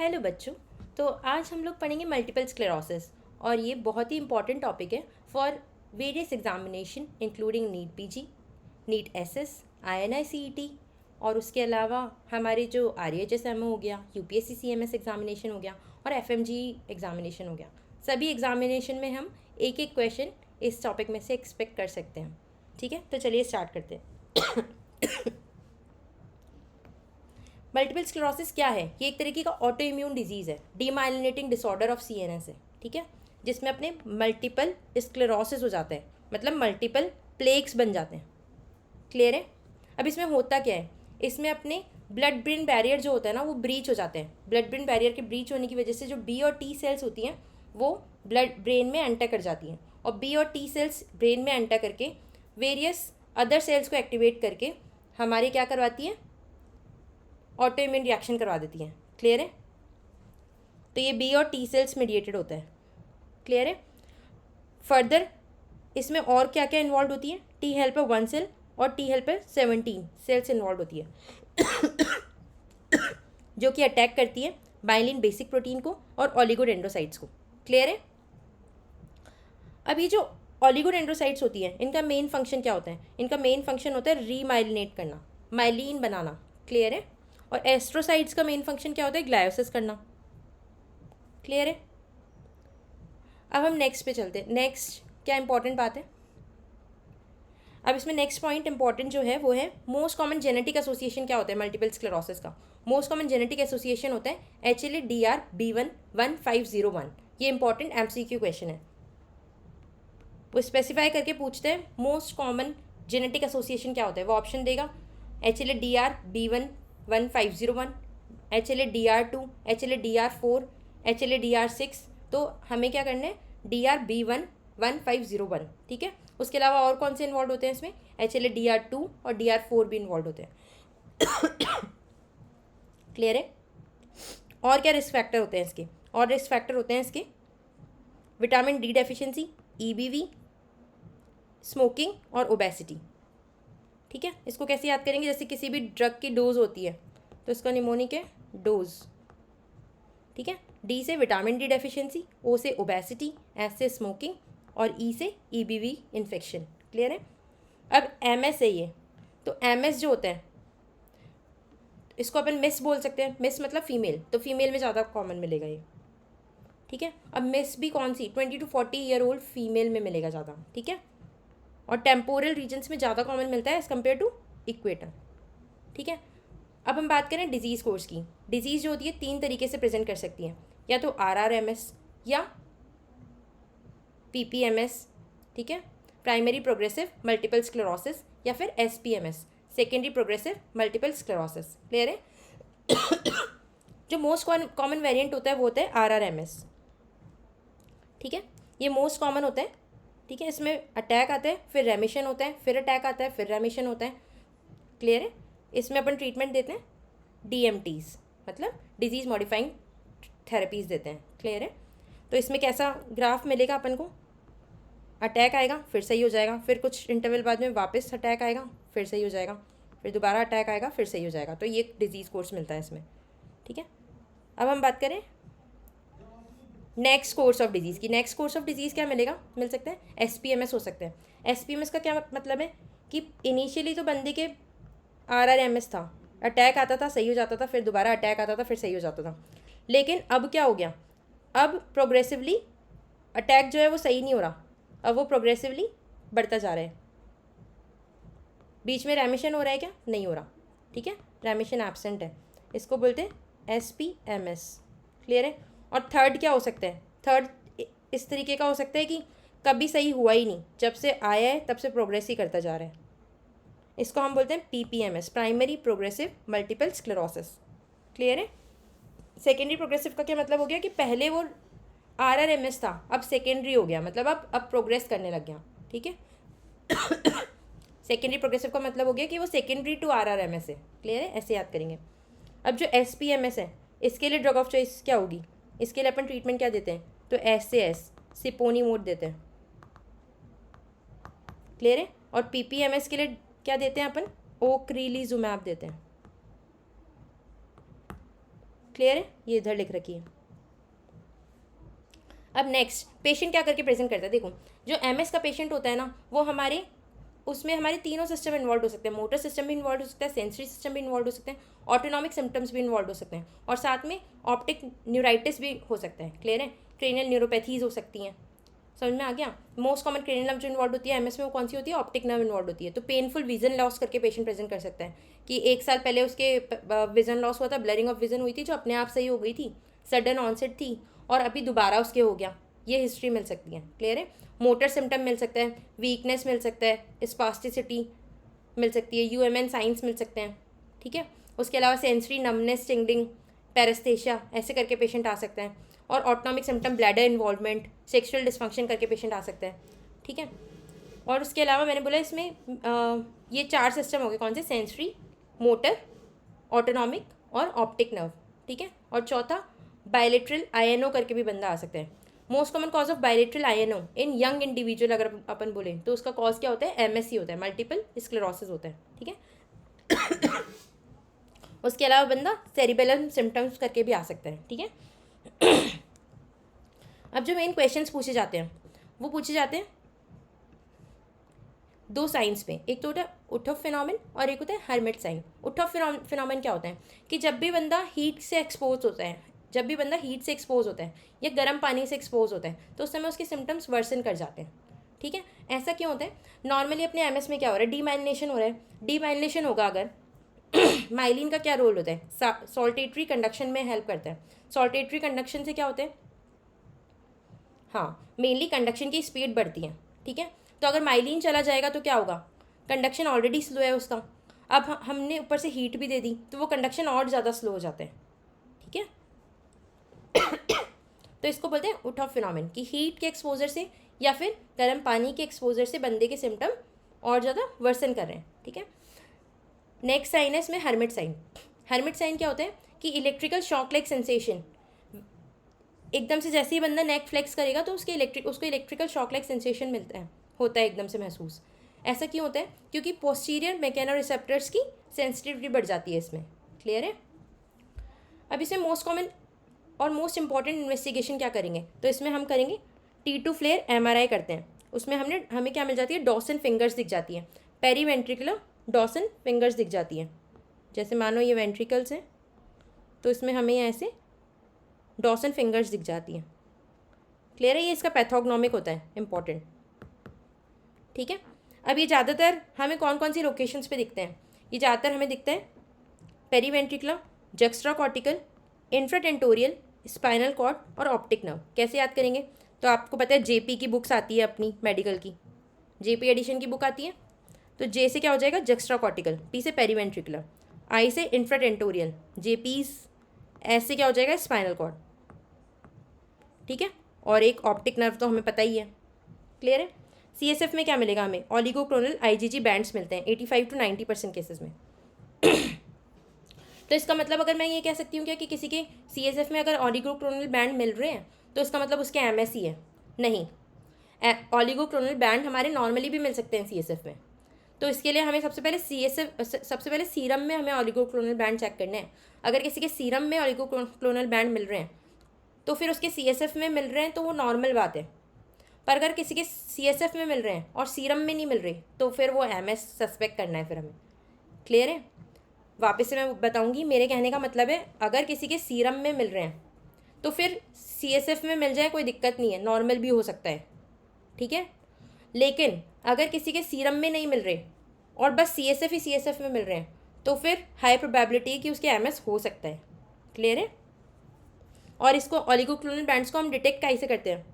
Hello बच्चों। तो आज हम लोग पढ़ेंगे मल्टीपल स्क्लेरोसिस और ये बहुत ही इंपॉर्टेंट टॉपिक है for various examination including NEET PG, NEET SS, INICET और उसके अलावा हमारे जो आरएचएसएमओ हो गया, यूपीएससी सीएमएस एग्जामिनेशन हो गया और एफएमजी एग्जामिनेशन हो गया। सभी एग्जामिनेशन में हम एक एक क्वेश्चन इस टॉपिक में से एक्सपेक्ट कर सकते हैं। ठीक है, तो चलिए स्टार्ट करते हैं। मल्टीपल स्क्लेरोसिस क्या है? ये एक तरीके का ऑटो इम्यून डिजीज़ है, डीमाइलिनेटिंग डिसऑर्डर ऑफ सीएनएस है। ठीक है, जिसमें अपने मल्टीपल स्क्लेरोसिस हो जाता है, मतलब मल्टीपल प्लेग्स बन जाते हैं। क्लियर है? अब इसमें होता क्या है, इसमें अपने ब्लड ब्रेन बैरियर जो होता है ना वो ब्रीच हो जाते हैं। ब्लड ब्रेन बैरियर के ब्रीच होने की वजह से जो बी और टी सेल्स होती हैं वो ब्लड ब्रेन में एंटर कर जाती हैं, और बी और टी सेल्स ब्रेन में एंटर करके वेरियस अदर सेल्स को एक्टिवेट करके हमारे क्या करवाती हैं, ऑटो इम्यून रिएक्शन करवा देती हैं। क्लियर है? तो ये बी और टी सेल्स मीडिएटेड होता है। क्लियर है? फर्दर इसमें और क्या क्या इन्वॉल्व होती है, टी हेल्पर 1 सेल और टी हेल्पर 17 सेल्स इन्वॉल्व होती है जो कि अटैक करती है बाइलिन बेसिक प्रोटीन को और ओलिगोडेंड्रोसाइट्स को। क्लियर है? अब ये जो ओलिगोडेंड्रोसाइट्स होती है इनका मेन फंक्शन क्या होता है? इनका मेन फंक्शन होता है रीमाइलिनेट करना, माइलिन बनाना। क्लियर है? और एस्ट्रोसाइट्स का मेन फंक्शन क्या होता है? ग्लायोसिस करना। क्लियर है? अब हम नेक्स्ट पे चलते हैं। नेक्स्ट क्या इंपॉर्टेंट बात है, अब इसमें नेक्स्ट पॉइंट इंपॉर्टेंट जो है वो है मोस्ट कॉमन जेनेटिक एसोसिएशन क्या होता है मल्टीपल स्क्लेरोसिस का। मोस्ट कॉमन जेनेटिक एसोसिएशन होता है HLA-DR B1-1501। ये इंपॉर्टेंट MCQ क्वेश्चन है, वो स्पेसिफाई करके पूछते हैं मोस्ट कॉमन जेनेटिक एसोसिएशन क्या होता है। वो ऑप्शन देगा HLA-DR B1-1501, HLA-DR2, HLA-DR4, HLA-DR6। तो हमें क्या करना है, DR B1-1501। ठीक है, उसके अलावा और कौन से इन्वॉल्व होते हैं इसमें? HLA-DR2 और DR4 भी इन्वॉल्व होते हैं। क्लियर है? और क्या रिस्क फैक्टर होते हैं इसके? और रिस्क फैक्टर होते हैं इसके vitamin D deficiency, EBV, smoking और ओबेसिटी। ठीक है, इसको कैसे याद करेंगे? जैसे किसी भी ड्रग की डोज होती है तो इसका निमोनिक है डोज। ठीक है, डी से विटामिन डी डेफिशिएंसी, ओ से ओबेसिटी, एस से स्मोकिंग और ई से EBV इन्फेक्शन। क्लियर है? अब MS है ये, तो MS जो होता है इसको अपन मिस बोल सकते हैं। मिस मतलब फीमेल, तो फीमेल में ज़्यादा कॉमन मिलेगा ये। ठीक है, अब मिस भी कौन सी? 20 to 40 ईयर ओल्ड फीमेल में मिलेगा ज़्यादा। ठीक है, और टेम्पोरल रीजन्स में ज़्यादा कॉमन मिलता है एज़ कम्पेयर टू इक्वेटर। ठीक है, अब हम बात करें डिजीज़ कोर्स की। डिजीज़ जो होती है 3 तरीके से प्रेजेंट कर सकती हैं, या तो RRMS या PPMS। ठीक है, प्राइमरी प्रोग्रेसिव मल्टीपल स्क्लेरोसिस, या फिर SPMS, secondary progressive multiple sclerosis. Clear है? जो मोस्ट कॉमन वेरिएंट होता है वो होता है RRMS। ठीक है, ये मोस्ट कॉमन होता है। ठीक है, इसमें अटैक आता है, फिर रेमिशन होता है, फिर अटैक आता है, फिर रेमिशन होता है। क्लियर है? इसमें अपन ट्रीटमेंट देते हैं DMTs, मतलब डिजीज़ मॉडिफाइंग थेरेपीज़ देते हैं। क्लियर है? तो इसमें कैसा ग्राफ मिलेगा अपन को? अटैक आएगा, फिर सही हो जाएगा, फिर कुछ इंटरवल बाद में वापस अटैक आएगा, फिर सही हो जाएगा, फिर दोबारा अटैक आएगा, फिर सही हो जाएगा। तो ये डिजीज़ कोर्स मिलता है इसमें। ठीक है, अब हम बात करें नेक्स्ट कोर्स ऑफ डिजीज़ की। नेक्स्ट कोर्स ऑफ डिजीज़ क्या मिलेगा, मिल सकता है SPMS हो सकता है। SPMS का क्या मतलब है कि इनिशियली तो बंदे के RRMS था, अटैक आता था, सही हो जाता था, फिर दोबारा अटैक आता था, फिर सही हो जाता था। लेकिन अब क्या हो गया, अब प्रोग्रेसिवली अटैक जो है वो सही नहीं हो रहा, अब वो प्रोग्रेसिवली बढ़ता जा रहा है। बीच में रेमिशन हो रहा है क्या? नहीं हो रहा। ठीक है, रेमिशन एब्सेंट है, इसको बोलते हैं SPMS। क्लियर है? और थर्ड क्या हो सकता है? थर्ड इस तरीके का हो सकता है कि कभी सही हुआ ही नहीं, जब से आया है तब से प्रोग्रेस ही करता जा रहा है। इसको हम बोलते हैं PPMS, primary progressive multiple sclerosis. Clear है? सेकेंडरी प्रोग्रेसिव का क्या मतलब हो गया कि पहले वो RRMS था, अब सेकेंडरी हो गया, मतलब अब प्रोग्रेस करने लग गया। ठीक है, सेकेंडरी प्रोग्रेसिव का मतलब हो गया कि वो सेकेंडरी टू RRMS है। क्लियर है? ऐसे याद करेंगे। अब जो SPMS है इसके लिए ड्रग ऑफ चॉइस क्या होगी? इसके लिए अपन ट्रीटमेंट क्या देते हैं? तो SAS, सिपोनीमोड देते हैं। क्लियर है? और PPMS के लिए क्या देते हैं अपन? ओक्रीलीजुमैब देते हैं। क्लियर है, ये इधर लिख रखी है। अब नेक्स्ट पेशेंट क्या करके प्रेजेंट करता है, देखो जो एमएस का पेशेंट होता है ना, वो हमारे उसमें हमारे तीनों सिस्टम इन्वॉल्व हो सकते हैं, मोटर सिस्टम भी इन्वॉल्व हो सकता है, सेंसरी सिस्टम भी इन्वॉल्व हो सकते हैं, ऑटोनॉमिक सिम्टम्स भी इन्वॉल्व हो सकते हैं, और साथ में ऑप्टिक न्यूराइटिस भी हो सकता है। क्लियर है, क्रेनियल न्यूरोपैथीज हो सकती हैं। समझ में आ गया। मोस्ट कॉमन क्रेनियल नर्व जो इन्वॉल्व होती है एमएस में वो कौन सी होती है, ऑप्टिक नर्व इन्वॉल्व होती है। तो पेनफुल विजन लॉस करके पेशेंट प्रेजेंट कर सकता है कि 1 साल पहले उसके विजन लॉस हुआ था, ब्लरिंग ऑफ विजन हुई थी जो अपने आप सही हो गई थी, सडन ऑनसेट थी, और अभी दोबारा उसके हो गया, ये हिस्ट्री मिल सकती है। क्लियर है, मोटर सिम्टम मिल सकता है, वीकनेस मिल सकता है, स्पास्टिसिटी मिल सकती है, यूएमएन साइंस मिल सकते हैं। ठीक है, उसके अलावा सेंसरी नमनेस, टिंगलिंग, पैरास्थेशिया ऐसे करके पेशेंट आ सकता है, और autonomic symptom bladder involvement, sexual dysfunction करके पेशेंट आ सकता है। ठीक है, और उसके अलावा मैंने बोला इसमें ये 4 सिस्टम हो गए, कौन से, सेंसरी, मोटर, ऑटोनॉमिक और ऑप्टिक नर्व। ठीक है, और चौथा बायलेटरल आईएनओ करके भी बंदा आ सकता है। Most common cause of bilateral आईएनओ in young individual अगर अपन बोलें तो उसका कॉज क्या होता है, एमएससी होता है, मल्टीपल स्क्लेरोसिस होता है। ठीक है, उसके अलावा बंदा सेरिबेलम सिम्टम्स करके भी आ सकता है। ठीक है, अब जो मेन क्वेश्चंस पूछे जाते हैं वो पूछे जाते हैं 2 साइंस में, एक तो होता है उठफ फिनोमेन और एक होता है हर्मिट साइन। उठफ फिनोमेन क्या होता है कि जब भी बंदा हीट से एक्सपोज होता है, जब भी बंदा हीट से एक्सपोज होता है या गर्म पानी से एक्सपोज होता है तो उस समय उसके सिम्टम्स वर्सन कर जाते हैं। ठीक है, ऐसा क्यों होता है, नॉर्मली अपने एमएस में क्या हो रहा है, डीमाइलिनेशन हो रहा है। डीमाइलिनेशन होगा अगर माइलिन का क्या रोल होता है, सॉल्टेटरी कंडक्शन में हेल्प करता है। सॉल्टेटरी कंडक्शन से क्या होता है, हाँ मेनली कंडक्शन की स्पीड बढ़ती है। ठीक है, तो अगर माइलिन चला जाएगा तो क्या होगा, कंडक्शन ऑलरेडी स्लो है उसका, अब हमने ऊपर से हीट भी दे दी तो वो कंडक्शन और ज़्यादा स्लो हो जाता है। ठीक है, तो इसको बोलते हैं उठफ फिनोमेन कि हीट के एक्सपोजर से या फिर गर्म पानी के एक्सपोजर से बंदे के सिम्टम और ज़्यादा वर्सन कर रहे हैं। ठीक है, नेक्स्ट साइन है इसमें हर्मिट साइन। हर्मिट साइन क्या होता है कि इलेक्ट्रिकल शॉक लाइक सेंसेशन, एकदम से जैसे ही बंदा नेक फ्लेक्स करेगा तो उसको इलेक्ट्रिकल शॉक लाइक सेंसेशन मिलता है, होता है एकदम से महसूस। ऐसा क्यों होता है, क्योंकि पोस्टीरियर मैकेनो रिसेप्टर्स की सेंसिटिविटी बढ़ जाती है इसमें। क्लियर है, अब इसमें मोस्ट कॉमन और मोस्ट इंपॉर्टेंट इन्वेस्टिगेशन क्या करेंगे, तो इसमें हम करेंगे T2 फ्लेयर एमआरआई करते हैं। उसमें हमें क्या मिल जाती है, डॉसन फिंगर्स दिख जाती है, पेरीवेंट्रिकुलर डॉसन फिंगर्स दिख जाती है। जैसे मानो ये वेंट्रिकल्स हैं तो इसमें हमें ऐसे डॉसन फिंगर्स दिख जाती हैं। क्लियर है, ये इसका पैथोग्नोमिक होता है इंपॉर्टेंट। ठीक है, अब ये ज़्यादातर हमें कौन कौन सी लोकेशंस पे दिखते हैं, ये ज़्यादातर हमें दिखता है periventricular, juxtacortical, infratentorial, spinal cord और ऑप्टिक नर्व। कैसे याद करेंगे, तो आपको पता है जेपी की बुक्स आती है अपनी मेडिकल की, जेपी एडिशन की बुक आती है, तो जे से क्या हो जाएगा जक्स्ट्रा कॉर्टिकल, पी से पेरीवेंट्रिकुलर, आई से इंफ्राटेंटोरियल, जेपीस, एस से क्या हो जाएगा स्पाइनल कॉर्ड। ठीक है, और एक ऑप्टिक नर्व तो हमें पता ही है। क्लियर है, सीएसएफ में क्या मिलेगा हमें, ऑलिगोक्लोनल आईजीजी बैंड्स मिलते हैं 85 to 90% केसेस में। तो इसका मतलब अगर मैं ये कह सकती हूँ क्या कि किसी के सीएसएफ में अगर ऑलिगोक्लोनल बैंड मिल रहे हैं तो इसका मतलब उसके एमएससी है, नहीं, ऑलिगोक्लोनल बैंड हमारे नॉर्मली भी मिल सकते हैं सीएसएफ में। तो इसके लिए हमें सबसे पहले सीरम में हमें ऑलिगोक्लोनल बैंड चेक करने हैं। अगर किसी के सीरम में ऑलिगोक्लोनल बैंड मिल रहे हैं तो फिर उसके सीएसएफ में मिल रहे हैं तो वो नॉर्मल बात है, पर अगर किसी के सीएसएफ में मिल रहे हैं और सीरम में नहीं मिल रहे तो फिर वो एमएस सस्पेक्ट करना है फिर हमें। क्लियर है, वापस से मैं बताऊंगी, मेरे कहने का मतलब है अगर किसी के सीरम में मिल रहे हैं तो फिर सीएसएफ में मिल जाए कोई दिक्कत नहीं है, नॉर्मल भी हो सकता है। ठीक है, लेकिन अगर किसी के सीरम में नहीं मिल रहे और बस सीएसएफ ही सीएसएफ में मिल रहे हैं तो फिर हाई प्रोबेबिलिटी है कि उसके एमएस हो सकता है। क्लियर है, और इसको ऑलिगोक्लोनल बैंड्स को हम डिटेक्ट कैसे करते हैं,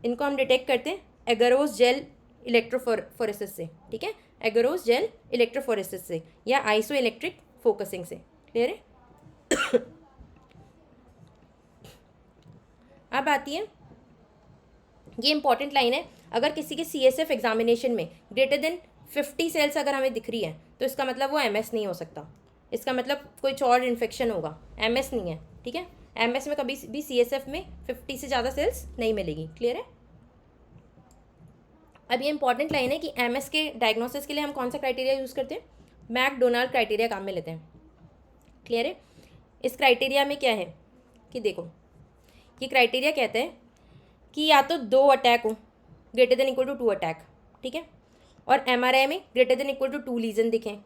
इनको हम डिटेक्ट करते हैं एगरोस जेल इलेक्ट्रोफोरेसिस से। ठीक है, एगरोस जेल इलेक्ट्रोफोरेसिस से या आइसो इलेक्ट्रिक फोकसिंग से। क्लियर है, अब आती है ये इंपॉर्टेंट लाइन है, अगर किसी के सीएसएफ एग्जामिनेशन में ग्रेटर देन 50 सेल्स अगर हमें दिख रही है तो इसका मतलब वो एमएस नहीं हो सकता, इसका मतलब कोई और इन्फेक्शन होगा, एमएस नहीं है। ठीक है, एमएस में कभी भी सीएसएफ में 50 से ज़्यादा सेल्स नहीं मिलेगी। क्लियर है, अब ये इंपॉर्टेंट लाइन है कि एमएस के डायग्नोसिस के लिए हम कौन सा क्राइटेरिया यूज़ करते हैं, मैकडोनाल्ड क्राइटेरिया काम में लेते हैं। क्लियर है, इस क्राइटेरिया में क्या है कि देखो, ये क्राइटेरिया कहते हैं कि या तो 2 अटैक हो greater than equal to 2 attack, ठीक है, और एमआरआई में greater than equal to 2 lesion दिखें,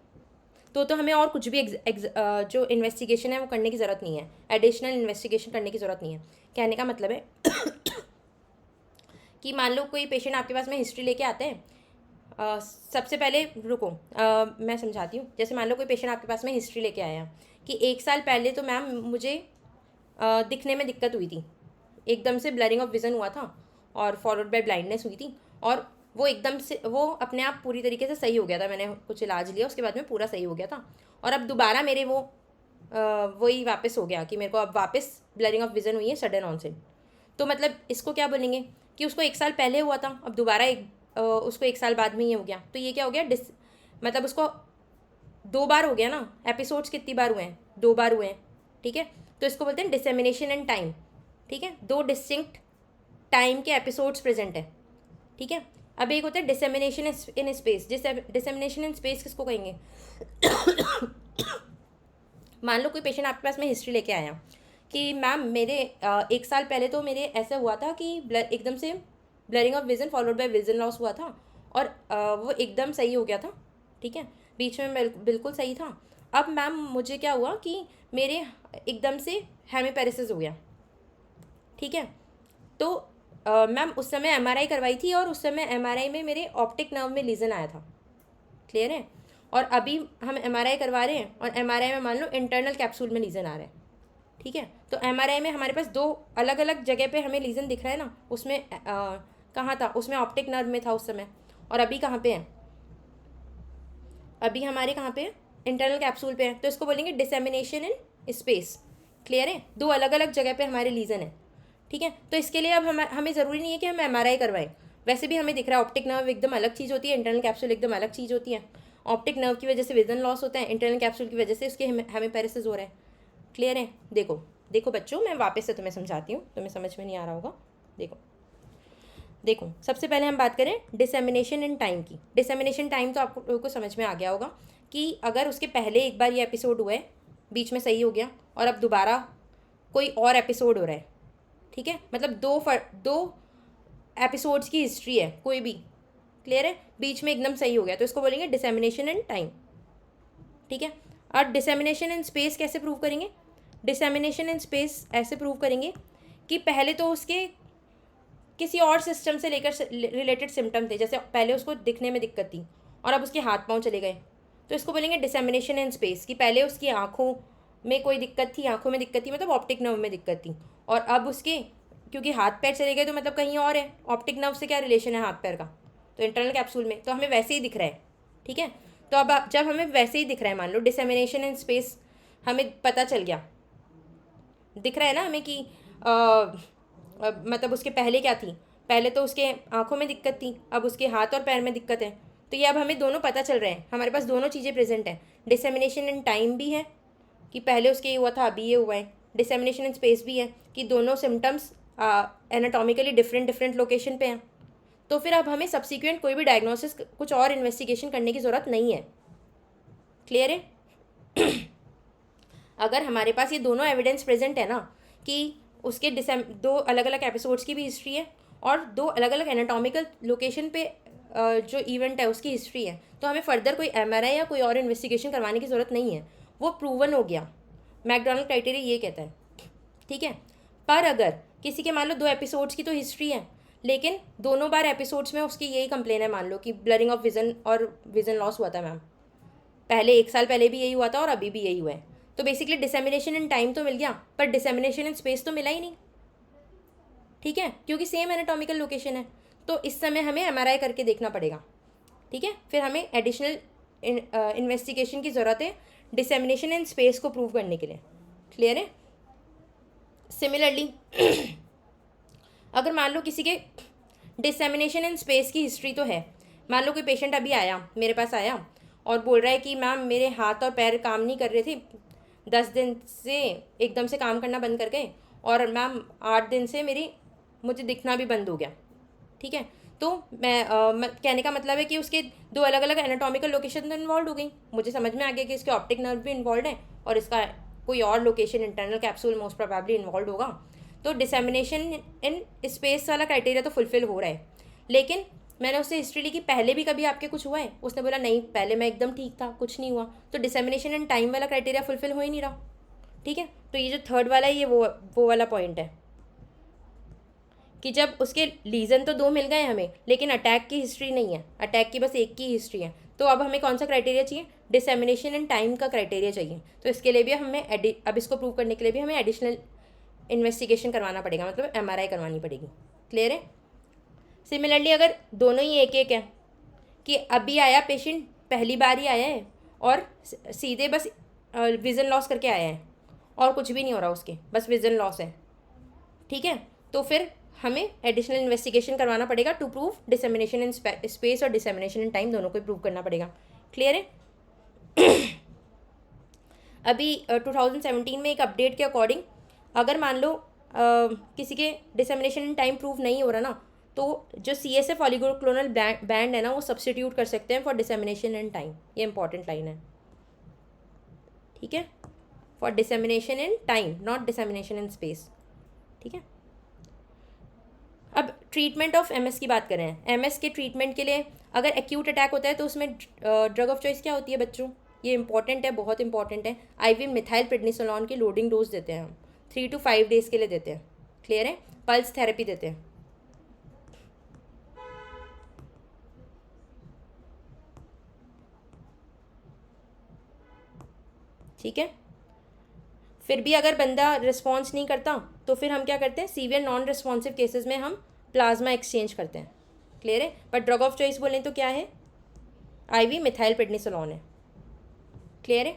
तो हमें और कुछ भी जो इन्वेस्टिगेशन है वो करने की ज़रूरत नहीं है, एडिशनल इन्वेस्टिगेशन करने की ज़रूरत नहीं है। कहने का मतलब है कि मान लो कोई पेशेंट आपके पास में हिस्ट्री लेके आते हैं, सबसे पहले रुको, मैं समझाती हूँ। जैसे मान लो कोई पेशेंट आपके पास में हिस्ट्री लेके आया कि 1 साल पहले तो मैम मुझे दिखने में दिक्कत हुई थी, एकदम से ब्लरिंग ऑफ विज़न हुआ था और फॉलोड बाय ब्लाइंडनेस हुई थी, और वो एकदम से वो अपने आप पूरी तरीके से सही हो गया था, मैंने कुछ इलाज लिया उसके बाद में पूरा सही हो गया था, और अब दोबारा मेरे वही वापस हो गया कि मेरे को अब वापस ब्लरिंग ऑफ विज़न हुई है सडन ऑनसेट। तो मतलब इसको क्या बोलेंगे कि उसको 1 साल पहले हुआ था, अब दोबारा उसको 1 साल बाद में ये हो गया, तो ये क्या हो गया, मतलब उसको 2 बार हो गया ना। एपिसोड्स कितनी बार हुए हैं, 2 बार हुए हैं, ठीक है। तो इसको बोलते हैं डिसेमिनेशन इन टाइम, ठीक है, 2 डिस्टिंक्ट टाइम के एपिसोड्स प्रेजेंट है, ठीक है। अब एक होता है dissemination in space. Dissemination in space किसको कहेंगे? मान लो कोई पेशेंट आपके पास में हिस्ट्री लेके आया कि मैम मेरे 1 साल पहले तो मेरे ऐसा हुआ था कि एकदम से blurring of vision followed by vision loss हुआ था, और वो एकदम सही हो गया था, ठीक है, बीच में बिल्कुल सही था। अब मैम मुझे क्या हुआ कि मेरे एकदम से हेमिपेरेसिस हो गया, ठीक है। तो मैम उस समय एमआरआई करवाई थी, और उस समय एमआरआई में मेरे ऑप्टिक नर्व में लीजन आया था, क्लियर है। और अभी हम एमआरआई करवा रहे हैं और एमआरआई में मान लो इंटरनल कैप्सूल में लीजन आ रहा है, ठीक है। तो एमआरआई में हमारे पास 2 अलग अलग जगह पे हमें लीजन दिख रहा है ना, उसमें कहाँ था, उसमें ऑप्टिक नर्व में था उस समय, और अभी कहाँ पे है, अभी हमारे कहाँ पे है, इंटरनल कैप्सूल पे है। तो इसको बोलेंगे डिसेमिनेशन इन स्पेस, क्लियर है, 2 अलग अलग जगह पे हमारे लीजन है, ठीक है। तो इसके लिए अब हमें ज़रूरी नहीं है कि हम एमआरआई करवाएं, वैसे भी हमें दिख रहा है। ऑप्टिक नर्व एकदम अलग चीज़ होती है, इंटरनल कैप्सूल एकदम अलग चीज़ होती है। ऑप्टिक नर्व की वजह से विजन लॉस होता है, इंटरनल कैप्सूल की वजह से उसके हेमिपेरेसिस हो रहा है, क्लियर है। देखो देखो बच्चों, मैं वापस से तुम्हें समझाती हूँ, तुम्हें समझ में नहीं आ रहा होगा। देखो देखो, सबसे पहले हम बात करें डिसेमिनेशन इन टाइम की। डिसेमिनेशन टाइम तो आपको लोगों को समझ में आ गया होगा कि अगर उसके पहले एक बार ये एपिसोड हुआ है, बीच में सही हो गया, और अब दोबारा कोई और एपिसोड हो रहा है, ठीक है, मतलब 2 एपिसोड्स की हिस्ट्री है कोई भी, क्लियर है, बीच में एकदम सही हो गया, तो इसको बोलेंगे डिसेमिनेशन इन टाइम, ठीक है। और डिसेमिनेशन इन स्पेस कैसे प्रूव करेंगे? डिसेमिनेशन इन स्पेस ऐसे प्रूव करेंगे कि पहले तो उसके किसी और सिस्टम से लेकर रिलेटेड सिम्टम थे, जैसे पहले उसको दिखने में दिक्कत थी और अब उसके हाथ पाँव चले गए, तो इसको बोलेंगे डिसेमिनेशन इन स्पेस, कि पहले उसकी आँखों में कोई दिक्कत थी, आँखों में दिक्कत थी मतलब ऑप्टिक नर्व में दिक्कत थी, और अब उसके क्योंकि हाथ पैर चले गए तो मतलब कहीं और है, ऑप्टिक नर्व से क्या रिलेशन है हाथ पैर का, तो इंटरनल कैप्सूल में, तो हमें वैसे ही दिख रहा है, ठीक है। तो अब जब हमें वैसे ही दिख रहा है, मान लो डिसेमिनेशन इन स्पेस हमें पता चल गया, दिख रहा है ना हमें कि मतलब उसके पहले क्या थी, पहले तो उसके आँखों में दिक्कत थी, अब उसके हाथ और पैर में दिक्कत है, तो ये अब हमें दोनों पता चल रहे हैं, हमारे पास दोनों चीज़ें प्रेजेंट हैं। डिसेमिनेशन इन टाइम भी है कि पहले उसके ये हुआ था अभी ये हुआ है, डिसेमिनेशन इन स्पेस भी है कि दोनों सिम्टम्स एनाटॉमिकली डिफरेंट लोकेशन पे हैं। तो फिर अब हमें सब्सिक्वेंट कोई भी डायग्नोसिस, कुछ और इन्वेस्टिगेशन करने की ज़रूरत नहीं है, क्लियर है। अगर हमारे पास ये दोनों एविडेंस प्रेजेंट है ना कि उसके 2 अलग अलग एपिसोड्स की भी हिस्ट्री है और 2 अलग अलग एनाटॉमिकल लोकेशन पे जो इवेंट है उसकी हिस्ट्री है, तो हमें फर्दर कोई एमआरआई या कोई और इन्वेस्टिगेशन करवाने की ज़रूरत नहीं है, वो प्रूवन हो गया। मैकडॉनल्ड क्राइटेरिया ये कहता है, ठीक है। पर अगर किसी के मान लो 2 एपिसोड्स की तो हिस्ट्री है, लेकिन दोनों बार एपिसोड्स में उसकी यही कंप्लेन है, मान लो कि ब्लरिंग ऑफ विज़न और विज़न लॉस हुआ था मैम, पहले 1 साल पहले भी यही हुआ था और अभी भी यही हुआ है, तो बेसिकली डिसेमिनेशन इन टाइम तो मिल गया, पर डिसेमिनेशन इन स्पेस तो मिला ही नहीं, ठीक है, क्योंकि सेम एनाटॉमिकल लोकेशन है। तो इस समय हमें एमआरआई करके देखना पड़ेगा, ठीक है, फिर हमें एडिशनल इन्वेस्टिगेशन की ज़रूरत है डिसेमिनेशन इन स्पेस को प्रूव करने के लिए, क्लियर है। सिमिलरली अगर मान लो किसी के डिसेमिनेशन इन स्पेस की हिस्ट्री तो है, मान लो कोई पेशेंट अभी आया मेरे पास आया और बोल रहा है कि मैम मेरे हाथ और पैर काम नहीं कर रहे थे, 10 दिन से एकदम से काम करना बंद कर गए, और मैम 8 दिन से मुझे दिखना भी बंद हो गया, ठीक है। तो कहने का मतलब है कि उसके 2 अलग अलग एनाटॉमिकल लोकेशन तो इन्वॉल्व हो गई, मुझे समझ में आ गया कि इसके ऑप्टिक नर्व भी इन्वॉल्व है और इसका कोई और location internal capsule most probably involve होगा। तो डिसेमिनेशन इन स्पेस वाला क्राइटेरिया तो फुलफिल हो रहा है। लेकिन मैंने उससे हिस्ट्री ली कि पहले भी कभी आपके कुछ हुआ है, उसने बोला नहीं पहले मैं एकदम ठीक था, कुछ नहीं हुआ। तो डिसेमिनेशन इन टाइम वाला क्राइटेरिया फुलफिल हो ही नहीं रहा। ठीक है, तो ये जो थर्ड वाला है ये वो वाला पॉइंट है कि जब उसके लीजन तो 2 मिल गए हमें, लेकिन अटैक की हिस्ट्री नहीं है, अटैक की बस एक की हिस्ट्री है। तो अब हमें कौन सा क्राइटेरिया चाहिए? डिसेमिनेशन इन टाइम का क्राइटेरिया चाहिए। तो इसके लिए भी हमें अब इसको प्रूव करने के लिए भी हमें एडिशनल इन्वेस्टिगेशन करवाना पड़ेगा, मतलब MRI करवानी पड़ेगी। क्लियर है? सिमिलरली अगर दोनों ही एक एक है कि अभी आया पेशेंट, पहली बार ही आया है और सीधे बस विज़न लॉस करके आया है और कुछ भी नहीं हो रहा उसके, बस विज़न लॉस है, ठीक है, तो फिर हमें एडिशनल इन्वेस्टिगेशन करवाना पड़ेगा to prove dissemination in space और डिसेमिनेशन इन टाइम, दोनों को प्रूव करना पड़ेगा। क्लियर है? अभी 2017 में एक अपडेट के अकॉर्डिंग अगर मान लो किसी के डिसेमिनेशन इन टाइम प्रूव नहीं हो रहा ना, तो जो CSF ऑलिगोक्लोनल बैंड है ना, वो सब्सटीट्यूट कर सकते हैं फॉर डिसेमिनेशन इन टाइम। ये इंपॉर्टेंट लाइन है, ठीक है, for dissemination in time, not dissemination in space. ठीक है, अब ट्रीटमेंट ऑफ MS की बात करें। MS के ट्रीटमेंट के लिए अगर एक्यूट अटैक होता है तो उसमें ड्रग ऑफ चॉइस क्या होती है बच्चों? ये इंपॉर्टेंट है, बहुत इंपॉर्टेंट है। IV मिथाइल प्रेडनिसोलोन की लोडिंग डोज देते हैं हम, 3 to 5 डेज़ के लिए देते हैं। क्लियर है? पल्स थेरेपी देते हैं। ठीक है, फिर भी अगर बंदा रिस्पॉन्स नहीं करता तो फिर हम क्या करते हैं? सीवियर नॉन रिस्पॉन्सिव केसेस में हम प्लाज्मा एक्सचेंज करते हैं। क्लियर है? बट ड्रग ऑफ चॉइस बोलें तो क्या है? IV मिथाइल प्रेडनिसोलोन है। क्लियर है?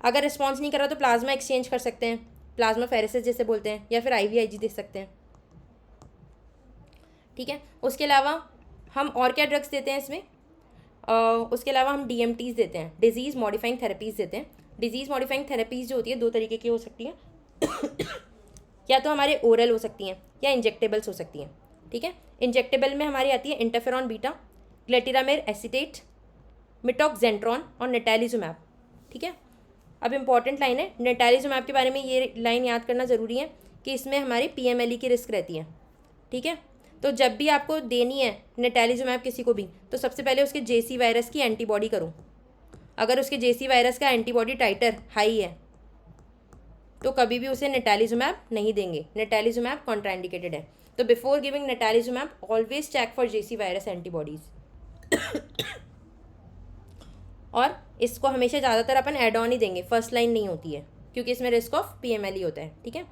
अगर रिस्पॉन्स नहीं कर रहा तो प्लाज्मा एक्सचेंज कर सकते हैं, प्लाज्मा फेरेसिस जैसे बोलते हैं, या फिर IVIG दे सकते हैं। ठीक है, उसके अलावा हम और क्या ड्रग्स देते हैं इसमें? उसके अलावा हम DMTs देते हैं, डिजीज़ मॉडिफाइंग थेरेपीज़ देते हैं। डिजीज़ मॉडिफाइंग थेरेपीज़ जो होती है 2 तरीके की हो सकती हैं या तो हमारे ओरल हो सकती हैं या इंजेक्टेबल्स हो सकती हैं। ठीक है, इंजेक्टेबल में हमारी आती है इंटरफेरॉन बीटा, ग्लेटिरामेर एसीटेट, मिटॉक्सेंट्रॉन और नेटालिजुमैब। ठीक है, अब इंपॉर्टेंट लाइन है नेटालिजुमैब के बारे में, ये लाइन याद करना ज़रूरी है कि इसमें हमारी PMLE की रिस्क रहती है। ठीक है, तो जब भी आपको देनी है नेटालिजुमैब किसी को भी, तो सबसे पहले उसके JC वायरस की एंटीबॉडी करो। अगर उसके JC वायरस का एंटीबॉडी टाइटर हाई है तो कभी भी उसे नेटालिजुमैब नहीं देंगे। नेटालिजुमैब कॉन्ट्राइंडिकेटेड है, तो before giving natalizumab always check for JC virus antibodies. और इसको हमेशा ज़्यादातर अपन एड ऑन ही देंगे, फर्स्ट लाइन नहीं होती है, क्योंकि इसमें रिस्क ऑफ PMLE होता है। ठीक है,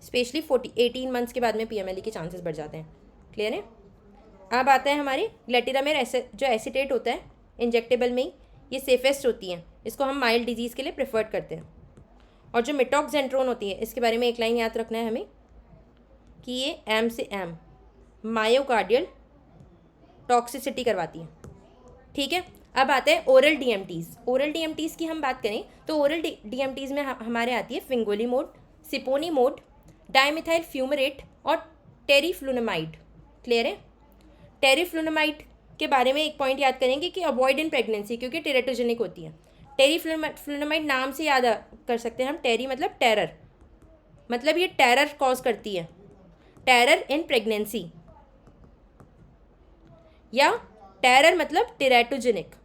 स्पेशली 18 मंथ्स के बाद में PMLE के चांसेस बढ़ जाते हैं। क्लियर है? अब आता है हमारी ग्लेटिरामेर जो एसीटेट होता है इंजेक्टेबल में ही, ये सेफेस्ट होती है, इसको हम माइल्ड डिजीज़ के लिए प्रेफर्ड करते हैं। और जो मिटॉक्सेंट्रोन होती है, इसके बारे में एक लाइन याद रखना है हमें कि ये M से M मायोकार्डियल टॉक्सिसिटी करवाती है। ठीक है, अब आते हैं ओरल DMTs। ओरल DMTs की हम बात करें तो ओरल DMTs में हमारे आती है फिंगोलीमोड, सिपोनीमोड, डाइमिथाइल फ्यूमरेट और टेरिफ्लुनमाइड। क्लियर है? टेरिफ्लुनमाइड के बारे में एक पॉइंट याद करेंगे कि अवॉइड इन प्रेगनेंसी, क्योंकि टेरेटोजेनिक होती है। टेरिफ्लुनमाइड नाम से याद कर सकते हैं हम, टेरी मतलब टेरर, मतलब ये टेरर कॉज करती है, टेरर इन प्रेगनेंसी, या टेरर मतलब टेरेटोजेनिक।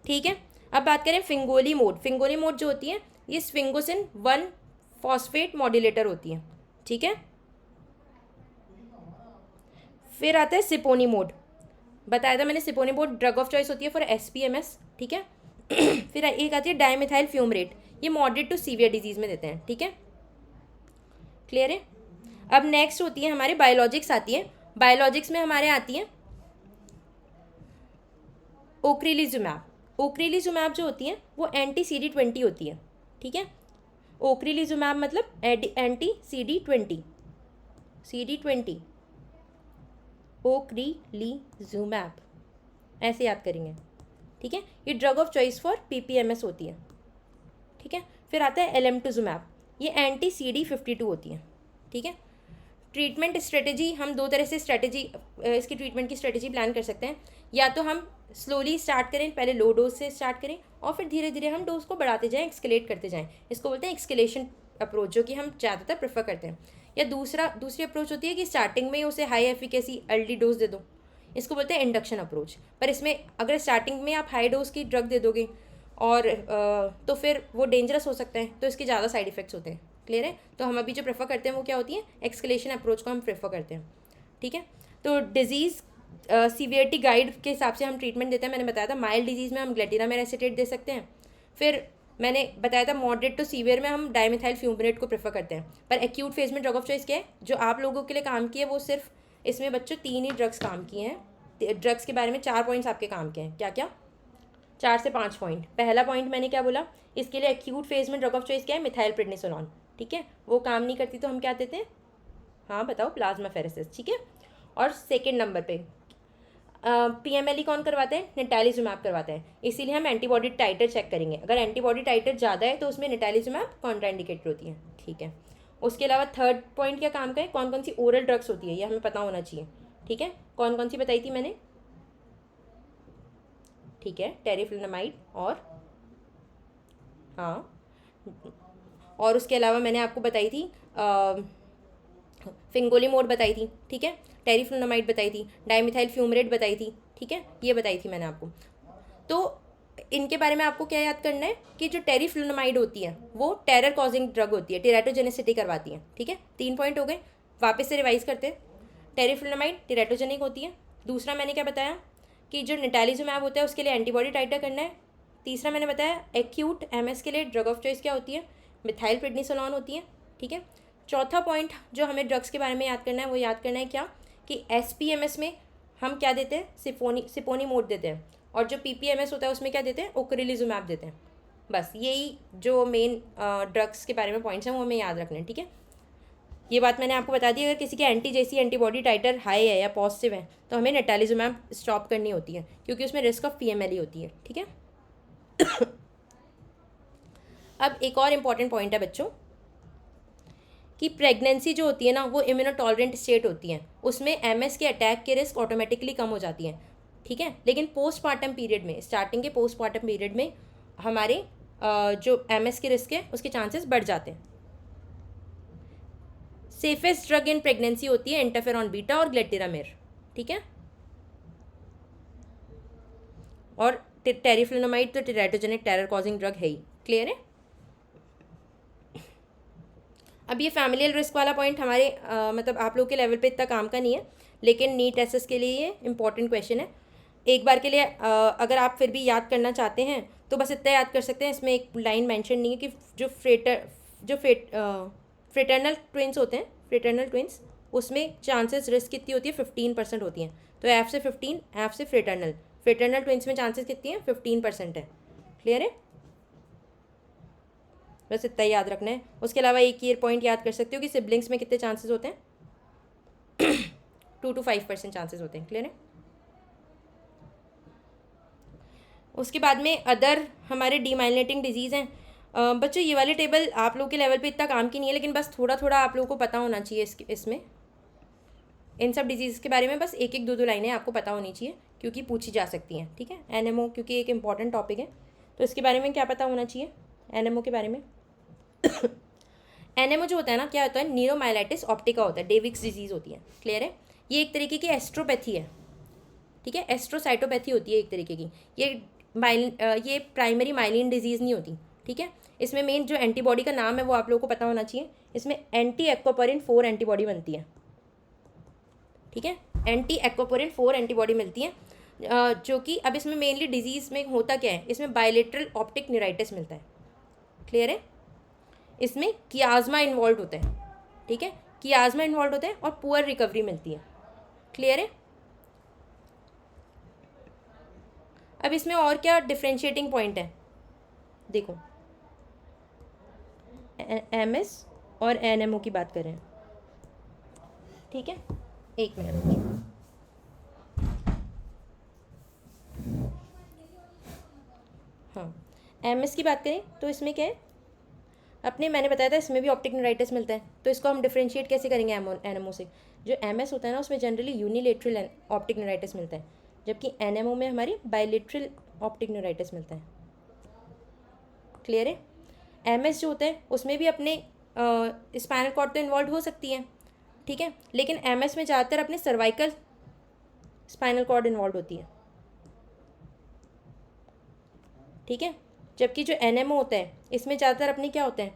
ठीक है, अब बात करें फिंगोलीमोड। फिंगोलीमोड जो होती है ये स्फिंगोसिन 1 फॉस्फेट मॉड्यूलेटर होती है। ठीक है, फिर आता है सिपोनीमोड, बताया था मैंने, सिपोनीमोड ड्रग ऑफ चॉइस होती है फॉर SPMS। ठीक है, फिर एक आती है डाइमिथाइल फ्यूमरेट, ये मॉडरेट टू सीवियर डिजीज़ में देते हैं। ठीक है, क्लियर है? अब नेक्स्ट होती है हमारे बायोलॉजिक्स आती है। बायोलॉजिक्स में हमारे आती है ओक्रीलिजुमैब। ओक्रीलिजुमैब जो होती है वो anti-CD20 होती है। ठीक है, ओक्रीलिजुमैब मतलब anti-CD20, CD20 ओक्रीलिजुमैब, ऐसे याद करेंगे। ठीक है, ये drug of choice for PPMS होती है। ठीक है, फिर आता है एलेम्टुजुमैब, ये anti-CD52 होती है। ठीक है, ट्रीटमेंट स्ट्रेटजी हम दो तरह से इसकी ट्रीटमेंट की स्ट्रेटजी प्लान कर सकते हैं। या तो हम स्लोली स्टार्ट करें, पहले लो डोज से स्टार्ट करें और फिर धीरे धीरे हम डोज को बढ़ाते जाएं, एक्सकेलेट करते जाएं। इसको बोलते हैं एक्सकेलेशन अप्रोच, जो कि हम ज़्यादातर प्रेफर करते हैं। या दूसरी अप्रोच होती है कि स्टार्टिंग में ही उसे हाई एफिकेसी एलडी डोज दे दो, इसको बोलते हैं इंडक्शन अप्रोच। पर इसमें अगर स्टार्टिंग में आप हाई डोज की ड्रग दे दोगे और तो फिर वो डेंजरस हो सकता है, तो इसके ज़्यादा साइड इफ़ेक्ट्स होते हैं। क्लियर है? तो हम अभी जो प्रेफर करते हैं वो क्या होती है, एक्सकेलेशन अप्रोच को हम प्रेफर करते हैं। ठीक है, तो डिजीज़ सीवियरिटी गाइड के हिसाब से हम ट्रीटमेंट देते हैं। मैंने बताया था माइल्ड डिजीज़ में हम ग्लैटिरामेर एसीटेट दे सकते हैं। फिर मैंने बताया था मॉडरेट टू सीवियर में हम डाइमिथाइल फ्यूमरेट को प्रेफर करते हैं। पर एक्यूट फेज में ड्रग ऑफ चॉइस क्या है जो आप लोगों के लिए काम की है, वो सिर्फ इसमें बच्चों 3 ही ड्रग्स काम किए हैं। ड्रग्स के बारे में 4 पॉइंट्स आपके काम के हैं। क्या क्या? 4 से 5 पॉइंट। पहला पॉइंट मैंने क्या बोला, इसके लिए एक्यूट फेज में ड्रग ऑफ चॉइस क्या है, मिथाइल प्रेडनिसोलोन। ठीक है, वो काम नहीं करती तो हम क्या देते हैं? हाँ बताओ, प्लाज्माफेरेसिस। ठीक है, और सेकेंड नंबर पे पीएमएलई कौन करवाते हैं? निटालिजुमैब करवाते हैं। इसीलिए हम एंटीबॉडी टाइटर चेक करेंगे। अगर एंटीबॉडी टाइटर ज़्यादा है तो उसमें निटालिजुमैब कॉन्ट्राइंडिकेटेड होती है। ठीक है, उसके अलावा थर्ड पॉइंट क्या काम का है, कौन कौन सी ओरल ड्रग्स होती है ये हमें पता होना चाहिए। ठीक है, कौन कौन सी बताई थी मैंने? ठीक है, टेरिफ्लुनामाइड और हाँ, और उसके अलावा मैंने आपको बताई थी फिंगोलिमोड बताई थी। ठीक है, टेरिफ्लुनामाइड बताई थी, डाइमिथाइल फ्यूमरेट बताई थी। ठीक है, ये बताई थी मैंने आपको। तो इनके बारे में आपको क्या याद करना है कि जो टेरिफ्लुनामाइड होती है वो टेरर कॉजिंग ड्रग होती है, टेराटोजेनिसिटी करवाती है। ठीक है, 3 पॉइंट हो गए, वापस से रिवाइज करते हैं। टेरिफ्लुनामाइड टेराटोजेनिक होती है। दूसरा मैंने क्या बताया कि जो निटालिजुमैब होता है उसके लिए एंटीबॉडी टाइटर करना है। तीसरा मैंने बताया एक्यूट एमएस के लिए ड्रग ऑफ चॉइस क्या होती है, मिथाइल प्रेडनिसोलोन होती है। ठीक है, चौथा पॉइंट जो हमें ड्रग्स के बारे में याद करना है वो याद करना है क्या कि एसपीएमएस में हम क्या देते हैं, सिपोनीमोड देते हैं। और जो पीपीएमएस होता है उसमें क्या देते हैं, ओक्रेलिजुमैब देते हैं। बस यही जो मेन ड्रग्स के बारे में पॉइंट्स हैं वो हमें याद रखने हैं। ठीक है, ये बात मैंने आपको बता दी। अगर किसी के एंटीबॉडी टाइटर हाई है या पॉजिटिव है तो हमें निटालिजुमैब स्टॉप करनी होती है, क्योंकि उसमें रिस्क ऑफ पीएमएलई होती है। ठीक है, अब एक और इम्पॉर्टेंट पॉइंट है बच्चों कि प्रेगनेंसी जो होती है ना वो इम्यूनोटॉलरेंट स्टेट होती है, उसमें एमएस के अटैक के रिस्क ऑटोमेटिकली कम हो जाती हैं। ठीक है, लेकिन पोस्टमार्टम पीरियड में, स्टार्टिंग के पोस्टमार्टम पीरियड में हमारे जो एमएस के रिस्क है उसके चांसेस बढ़ जाते हैं। सेफेस्ट ड्रग इन प्रेगनेंसी होती है इंटरफेरॉन बीटा और ग्लैटिरामेर। ठीक है, और टेरिफ्लुनामाइड तो टेराटोजेनिक टेरर कॉजिंग ड्रग है ही। क्लियर है? अब ये फैमिलियल रिस्क वाला पॉइंट हमारे मतलब आप लोग के लेवल पे इतना काम का नहीं है, लेकिन नीट एसएस के लिए ये इंपॉर्टेंट क्वेश्चन है। एक बार के लिए अगर आप फिर भी याद करना चाहते हैं तो बस इतना याद कर सकते हैं, इसमें एक लाइन मेंशन नहीं है कि जो फ्रेटर्नल ट्विंस होते हैं, फ्रेटर्नल ट्विंस, उसमें चांसेस रिस्क कितनी होती है, 15% होती हैं। तो एफ से 15, एफ से फ्रेटर्नल ट्विंस में चांसेस कितनी है, 15% है। क्लियर है? बस इतना याद रखना है। उसके अलावा एक ये पॉइंट याद कर सकते हो कि सिबलिंग्स में कितने चांसेस होते हैं, 2 to 5% चांसेस होते हैं। क्लियर है? उसके बाद में अदर हमारे डीमाइलिनेटिंग डिजीज़ हैं। बच्चों ये वाली टेबल आप लोग के लेवल पे इतना काम की नहीं है, लेकिन बस थोड़ा थोड़ा आप लोगों को पता होना चाहिए इसमें इन सब डिजीज़ के बारे में बस एक एक दो लाइनें आपको पता होनी चाहिए, क्योंकि पूछी जा सकती हैं। ठीक है, एनएमओ क्योंकि एक इंपॉर्टेंट टॉपिक है तो इसके बारे में क्या पता होना चाहिए एनएमओ के बारे में। एनएमओ जो होता है ना, क्या होता है, न्यूरोमाइलाइटिस ऑप्टिका होता है, डेविक्स डिजीज़ होती है। क्लियर है? ये एक तरीके की एस्ट्रोपैथी है। ठीक है, एस्ट्रोसाइटोपैथी होती है एक तरीके की। ये प्राइमरी माइलिन डिजीज़ नहीं होती। ठीक है, इसमें मेन जो एंटीबॉडी का नाम है वो आप लोगों को पता होना चाहिए। इसमें एंटी एक्वापोरिन 4 एंटीबॉडी बनती है। ठीक है, एंटी एक्वापोरिन 4 एंटीबॉडी मिलती है, जो कि अब इसमें मेनली डिजीज़ में होता क्या है, इसमें बायलेटरल ऑप्टिक न्यूराइटिस मिलता है। क्लियर है? इसमें कियाज़मा इन्वॉल्व होता है। ठीक है, कियाज़मा इन्वॉल्व होता है और पुअर रिकवरी मिलती है। क्लियर है? अब इसमें और क्या डिफ्रेंशिएटिंग पॉइंट है, देखो एमएस और एनएमओ की बात करें। ठीक है, एक मिनट। हाँ, एमएस की बात करें तो इसमें क्या है, अपने मैंने बताया था इसमें भी ऑप्टिक न्यूराइटिस मिलता है, तो इसको हम डिफ्रेंशिएट कैसे करेंगे एनएमओ से। जो एमएस होता है ना उसमें जनरली यूनिलेटरल ऑप्टिक न्यूराइटिस मिलता है, जबकि एनएमओ में हमारी बायलेटरल ऑप्टिक न्यूराइटिस मिलता है। क्लियर है। एमएस जो होता है उसमें भी अपने स्पाइनल कॉर्ड तो इन्वॉल्व हो सकती है, ठीक है, लेकिन एमएस में ज़्यादातर अपने सर्वाइकल स्पाइनल कॉर्ड इन्वॉल्व होती है, ठीक है। जबकि जो एनएमओ होता है इसमें ज़्यादातर अपने क्या होता है,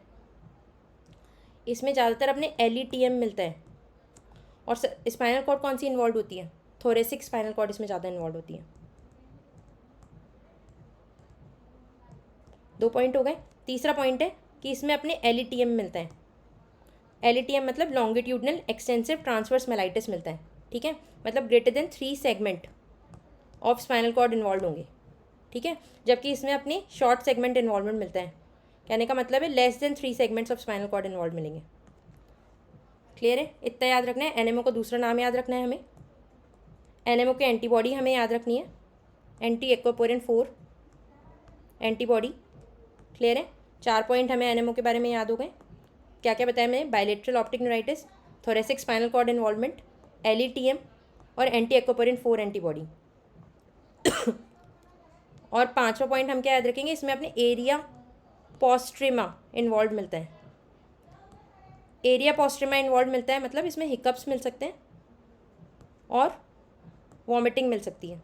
इसमें ज़्यादातर अपने एलईटीएम मिलता है। और स्पाइनल कॉर्ड कौन सी इन्वॉल्व होती है, थोरेसिक स्पाइनल कॉर्ड इसमें ज़्यादा इन्वॉल्व होती है। 2 पॉइंट हो गए। तीसरा पॉइंट है कि इसमें अपने एलईटीएम मिलता है। एलईटीएम मतलब लॉन्गिट्यूडनल एक्सटेंसिव ट्रांसवर्स मेलाइटिस मिलता है, ठीक है, मतलब greater than 3 segment of spinal cord involve होंगे, ठीक है। जबकि इसमें अपने शॉर्ट सेगमेंट इन्वॉल्वमेंट मिलता है, कहने का मतलब है less than 3 segments of spinal cord involve मिलेंगे। क्लियर है। इतना याद रखना है। एनएमओ को दूसरा नाम याद रखना है हमें। एनएमओ की एंटीबॉडी हमें याद रखनी है, एंटी एक्वापोरिन 4 एंटीबॉडी। क्लियर है। 4 पॉइंट हमें एनएमओ के बारे में याद हो गए। क्या क्या बताया मैंने, bilateral optic neuritis, thoracic spinal cord involvement, LETM और एंटी एक्वापोरिन 4 एंटीबॉडी। और 5वां पॉइंट हम क्या याद रखेंगे, इसमें अपने एरिया पोस्ट्रिमा इन्वॉल्व मिलता है। एरिया पोस्ट्रिमा इन्वॉल्व मिलता है मतलब इसमें हिकअप्स मिल सकते हैं और वॉमिटिंग मिल सकती है।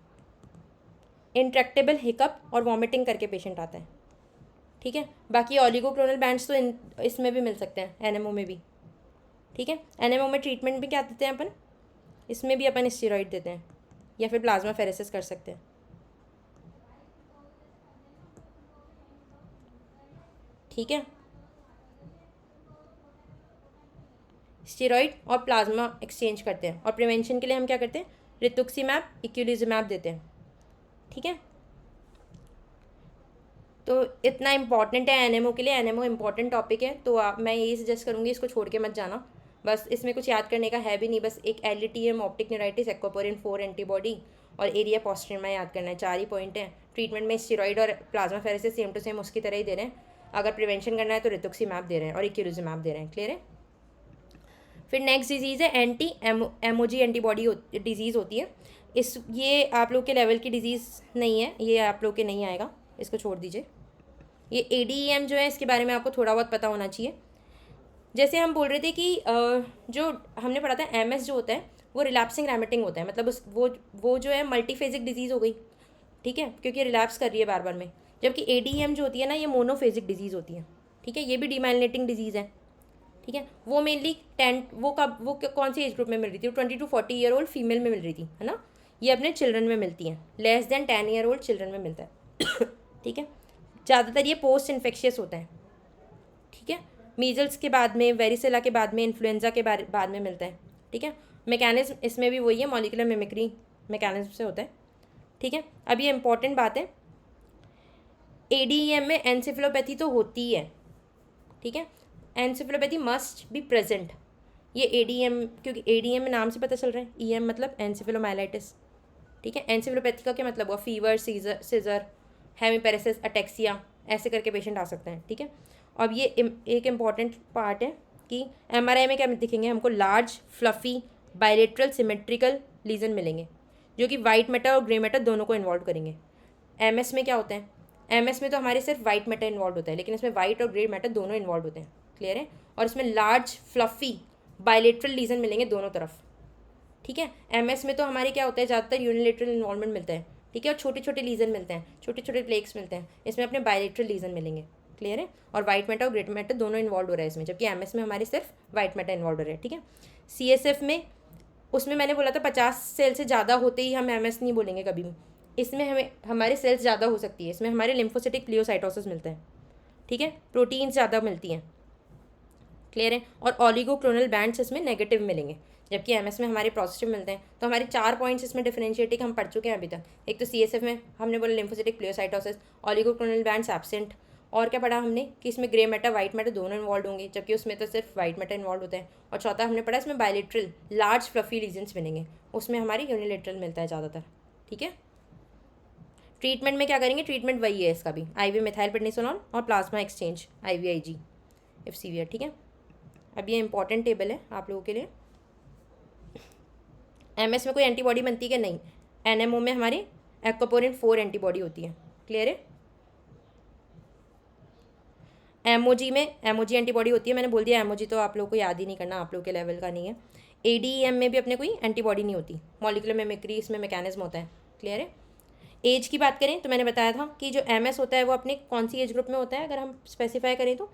इंट्रैक्टेबल हिकअप और वॉमिटिंग करके पेशेंट आता है, ठीक है। बाकी ऑलिगोक्लोनल बैंड्स तो इसमें भी मिल सकते हैं, एनएमओ में भी, ठीक है। एनएमओ में ट्रीटमेंट भी क्या देते हैं अपन, इसमें भी अपन स्टेरॉइड देते हैं या फिर प्लाज्मा फेरेसिस कर सकते हैं, ठीक है। स्टेरॉइड और प्लाज्मा एक्सचेंज करते हैं। और प्रिवेंशन के लिए हम क्या करते हैं, रितुक्सीमैब, इक्विलिजुमैब देते हैं, ठीक है। तो इतना इंपॉर्टेंट है एनएमओ के लिए। एनएमओ इंपॉर्टेंट टॉपिक है, तो मैं यही सजेस्ट करूँगी इसको छोड़ के मत जाना। बस इसमें कुछ याद करने का है भी नहीं, बस एक LETM, optic neuritis, aquaporin 4 antibody और एरिया पोस्ट्रिमा याद करना है। 4 ही पॉइंट है। ट्रीटमेंट में स्टेरॉइड और plasmapheresis same to same उसकी तरह ही दे रहे हैं। अगर प्रिवेंशन करना है तो रितुक्सीमैब दे रहे हैं और इक्विलिजुमैब दे रहे हैं। क्लियर है। फिर नेक्स्ट डिजीज़ है एंटी एमओजी एंटीबॉडी डिजीज़ होती है। ये आप लोग के लेवल की डिजीज़ नहीं है, ये आप लोग के नहीं आएगा, इसको छोड़ दीजिए। ये एडीएम जो है इसके बारे में आपको थोड़ा बहुत पता होना चाहिए। जैसे हम बोल रहे थे कि जो हमने पढ़ा था एमएस जो होता है वो रिलैप्सिंग रेमिटिंग होता है, मतलब वो जो है मल्टीफेजिक डिजीज़ हो गई, ठीक है, क्योंकि रिलैप्स कर रही है बार बार में। जबकि एडीएम जो होती है ना ये मोनोफेजिक डिजीज़ होती है, ठीक है। ये भी डीमाइलिनेटिंग डिजीज़ है, ठीक है। वो मेनली वो कौन सी एज ग्रुप में मिल रही थी, वो 20 to 40 ईयर ओल्ड फीमेल में मिल रही थी, है ना। ये अपने चिल्ड्रन में मिलती हैं, less than 10 year old children में मिलता है ठीक है। ज़्यादातर ये पोस्ट इन्फेक्शियस होता है, ठीक है। मीजल्स के बाद में, वेरिसेला के बाद में, इन्फ्लुएंजा के बाद में मिलता है, ठीक है। मैकेनिज्म इसमें भी वही है, मॉलिक्यूलर मिमिक्री मैकेनिज्म से होता है, ठीक है। अब ये इंपॉर्टेंट बात है, एडीएम में एनसेफेलोपैथी तो होती है, ठीक है। Encephalopathy must be present. ये एडीएम, क्योंकि एडीएम में नाम से पता चल रहा है, ईएम मतलब एनसेफेलोमाइलाइटिस, ठीक है। एनसेफेलोपैथी का क्या मतलब हुआ, फीवर, सीजर, हेमीपेरेसिस, अटेक्सिया, ऐसे करके पेशेंट आ सकते हैं, ठीक है। अब ये एक इम्पॉर्टेंट पार्ट है कि एमआरआई में क्या दिखेंगे हमको, large fluffy bilateral symmetrical lesion मिलेंगे जो कि वाइट मैटर और ग्रे मैटर दोनों को इन्वॉल्व करेंगे। एमएस में क्या होता है, एमएस में तो हमारे सिर्फ वाइट मैटर इन्वॉल्व होता है, लेकिन इसमें वाइट और ग्रे मैटर दोनों इन्वॉल्व होते हैं। क्लियर है। और इसमें लार्ज फ्लफ़ी बायलेटरल लीजन मिलेंगे दोनों तरफ, ठीक है। एमएस में तो हमारे क्या होता है, ज़्यादातर यूनिलेटरल इन्वॉल्वमेंट मिलता है, ठीक है, और छोटे छोटे लीजन मिलते हैं, छोटे छोटे प्लेक्स मिलते हैं। इसमें अपने बायलेटरल लीजन मिलेंगे। क्लियर है। और वाइट मैटर और ग्रे मैटर दोनों इन्वॉल्व हो रहा है इसमें, जबकि एमएस में हमारे सिर्फ वाइट मैटर इन्वॉल्व हो रहा है, ठीक है। सीएसएफ में, उसमें मैंने बोला था 50 सेल से ज़्यादा होते ही हम एमएस नहीं बोलेंगे कभी भी। इसमें हमारे सेल्स ज़्यादा हो सकती है, इसमें हमारे लिम्फोसिटिक प्लियोसाइटोसिस मिलता है, ठीक है, प्रोटीन्स ज़्यादा मिलती हैं। क्लियर है। और ऑलिगोक्लोनल बैंड्स इसमें नेगेटिव मिलेंगे, जबकि एमएस में हमारे पॉजिटिव मिलते हैं। तो हमारे 4 पॉइंट्स इसमें डिफरेंशिएटिंग हम पढ़ चुके हैं अभी तक। एक तो सीएसएफ में हमने बोला लिम्फोसिटिक प्लियोसाइटोसिस, ऑलिगोक्लोनल बैंड्स एब्सेंट, और क्या पढ़ा हमने कि इसमें ग्रे मैटर वाइट मैटर दोनों इन्वॉल्व होंगे, जबकि उसमें तो सिर्फ वाइट मैटर इन्वॉल्व होता है। और चौथा हमने पढ़ा इसमें बायलेटरल लार्ज फ्लफी लीजन्स मिलेंगे, उसमें हमारी यूनिलेटरल मिलता है ज़्यादातर, ठीक है। ट्रीटमेंट में क्या करेंगे, ट्रीटमेंट वही है इसका भी, IV मिथाइल प्रेडनिसोलोन और plasma exchange IVIG, if severe, ठीक है। अब ये इंपॉर्टेंट टेबल है आप लोगों के लिए। एमएस में कोई एंटीबॉडी बनती है कि नहीं? एनएमओ में हमारी एक्वापोरिन 4 एंटीबॉडी होती है, क्लियर है। एमओजी में एमओजी एंटीबॉडी होती है, मैंने बोल दिया एमओजी तो आप लोगों को याद ही नहीं करना, आप लोगों के लेवल का नहीं है। एडीएम में भी अपने कोई एंटीबॉडी नहीं होती, मॉलिक्यूलर मिमिक्री इसमें मैकेनिज्म होता है, क्लियर है। एज की बात करें तो मैंने बताया था कि जो एमएस होता है वो अपने कौन सी एज ग्रुप में होता है, अगर हम स्पेसिफाई करें तो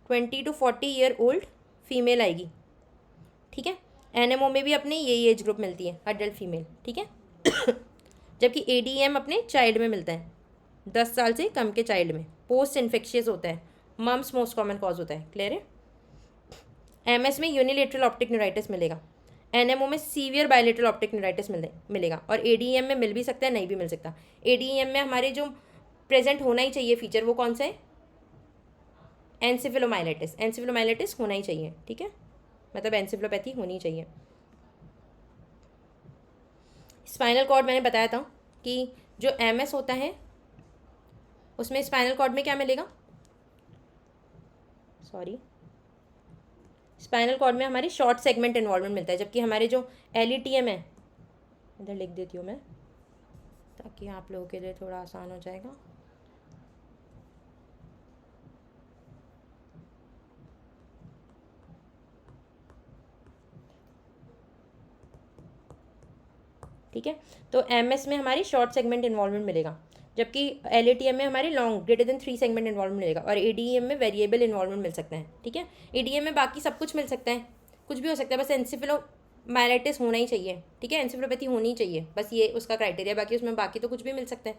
20 to 40 ईयर ओल्ड फीमेल आएगी, ठीक है। एनएमओ में भी अपनी यही एज ग्रुप मिलती है, अडल्ट फीमेल, ठीक है। जबकि एडीएम अपने चाइल्ड में मिलता है, 10 साल से कम के चाइल्ड में। पोस्ट इन्फेक्शियस होता है, मम्स मोस्ट कॉमन कॉज होता है, क्लियर है। एमएस में यूनिलेटरल ऑप्टिक न्यूराइटिस मिलेगा, एनएमओ में सीवियर बायलेटरल ऑप्टिक न्यूराइटिस मिलेगा, और एडीएम में मिल भी सकता है, नहीं भी मिल सकता। एडीएम में हमारे जो प्रेजेंट होना ही चाहिए फीचर वो कौन सा है? एनसेफेलोमाइलिटिस, एनसेफेलोमाइलिटिस होना ही चाहिए, ठीक है, मतलब एनसेफेलोपैथी होनी चाहिए। स्पाइनल कॉर्ड मैंने बताया था कि जो एमएस होता है उसमें स्पाइनल कॉर्ड में क्या मिलेगा, सॉरी, स्पाइनल कॉर्ड में हमारी शॉर्ट सेगमेंट इन्वॉल्वमेंट मिलता है, जबकि हमारे जो एलईटीएम है, इधर लिख देती हूँ मैं ताकि आप लोगों के लिए थोड़ा आसान हो जाएगा। ठीक है, तो एमएस में हमारी शॉर्ट सेगमेंट इन्वॉल्वमेंट मिलेगा, जबकि एलएटीएम में हमारे long greater than 3 segment involvement मिलेगा, और एडीएम में वेरिएबल इन्वॉल्वमेंट मिल सकता है, ठीक है। एडीएम में बाकी सब कुछ मिल सकता है, कुछ भी हो सकता है, बस एनसेफेलोमाइलिटिस होना ही चाहिए, ठीक है, एनसेफेलोपैथी होनी ही चाहिए, बस ये उसका क्राइटेरिया, बाकी उसमें बाकी तो कुछ भी मिल सकता है,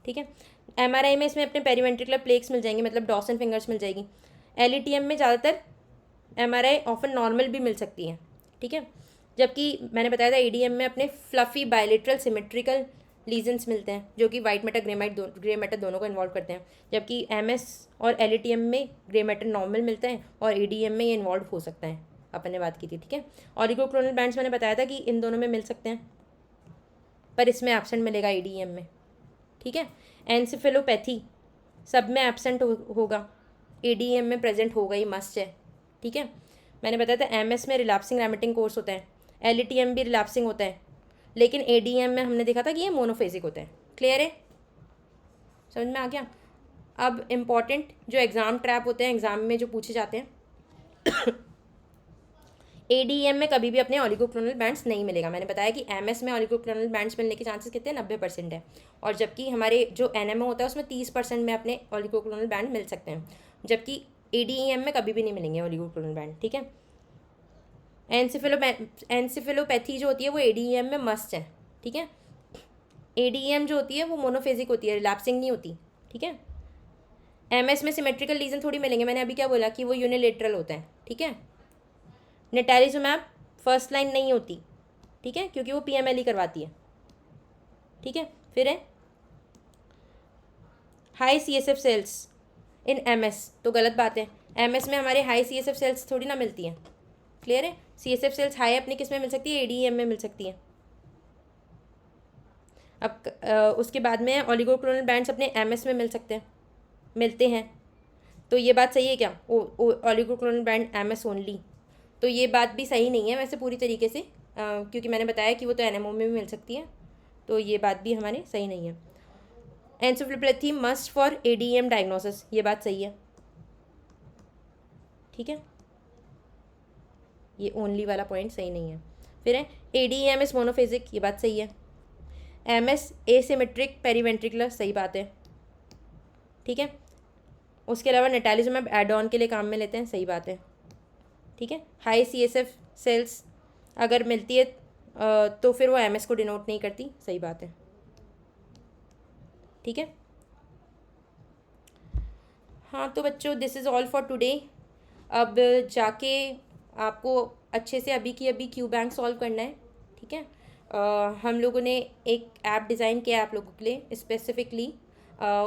ठीक है। एमआरआई में इसमें अपने पेरीवेंट्रिकुलर प्लेक्स मिल जाएंगे, मतलब डॉर्सन फिंगर्स मिल जाएगी। एलईटीएम में ज़्यादातर एमआरआई ऑफन नॉर्मल भी मिल सकती है, ठीक है। जबकि मैंने बताया था एडीएम में अपने फ्लफ़ी बायलेटरल सिमेट्रिकल लीजन्स मिलते हैं, जो कि वाइट मैटर ग्रे मैटर दोनों को इन्वॉल्व करते हैं, जबकि एमएस और एलईटीएम में ग्रे मैटर नॉर्मल मिलता है, और एडीएम में ये इन्वॉल्व हो सकता है, अपन ने बात की थी, ठीक है। ऑलिगोक्लोनल बैंड्स मैंने बताया था कि इन दोनों में मिल सकते हैं, पर इसमें एब्सेंट मिलेगा एडीएम में, ठीक है। एनसेफेलोपैथी सब में एब्सेंट होगा, एडीएम में प्रेजेंट होगा ही, मस्ट है, ठीक है। मैंने बताया था एमएस में रिलैप्सिंग रेमिटिंग कोर्स होता है, एलईटीएम भी रिलैप्सिंग होता है, लेकिन एडीएम में हमने देखा था कि ये मोनोफेजिक होता है, क्लियर है, समझ में आ गया। अब इम्पॉर्टेंट जो एग्ज़ाम ट्रैप होते हैं, एग्ज़ाम में जो पूछे जाते हैं, एडीएम में कभी भी अपने ऑलिगोक्लोनल बैंड्स नहीं मिलेगा। मैंने बताया कि एमएस में ऑलिगोक्लोनल बैंड्स मिलने के चांसेस कितने, 90% है, और जबकि हमारे जो एनएमओ होता है उसमें 30% में अपने ऑलिगोक्लोनल बैंड मिल सकते हैं, जबकि एडीएम में कभी भी नहीं मिलेंगे ऑलिगोक्लोनल बैंड, ठीक है। एनसेफेलोपैथी जो होती है वो एडीएम में मस्ट है, ठीक है। एडीएम जो होती है वो मोनोफेजिक होती है, रिलैप्सिंग नहीं होती, ठीक है। एमएस में सिमेट्रिकल लीजन थोड़ी मिलेंगे, मैंने अभी क्या बोला कि वो यूनिलेटरल होता है, ठीक है। नेटैलिजुमैब फर्स्ट लाइन नहीं होती, ठीक है, क्योंकि वो पीएमएल ही करवाती है, ठीक है। फिर है high CSF cells in MS, तो गलत बात है, एमएस में हमारे हाई सीएसएफ सेल्स थोड़ी ना मिलती हैं, क्लियर है। सीएसएफ सेल्स हाई अपनी किस में मिल सकती है, एडीएम में मिल सकती है। अब उसके बाद में ऑलिगोक्लोनल बैंड्स अपने एमएस में मिलते हैं, तो ये बात सही है क्या, ऑलिगोक्लोनल बैंड एमएस ओनली, तो ये बात भी सही नहीं है वैसे पूरी तरीके से, क्योंकि मैंने बताया कि वो तो एनएमओ में भी मिल सकती है, तो ये बात भी हमारे सही नहीं है। Encephalopathy must for ADM diagnosis, ये बात सही है, ठीक है, ये ओनली वाला पॉइंट सही नहीं है। फिर है एडीएम इज मोनोफेजिक, ये बात सही है। एमएस एसिमेट्रिक पेरीवेंट्रिकुलर, सही बात है, ठीक है। उसके अलावा नेटैलिजुमैब एड ऑन के लिए काम में लेते हैं, सही बात है, ठीक है। हाई सीएसएफ सेल्स अगर मिलती है तो फिर वो एमएस को डिनोट नहीं करती, सही बात है, ठीक है। हाँ तो बच्चों this is all for today. अब जाके आपको अच्छे से अभी की अभी क्यू बैंक सॉल्व करना है, ठीक है। हम लोगों ने एक ऐप डिज़ाइन किया है आप लोगों के लिए स्पेसिफिकली,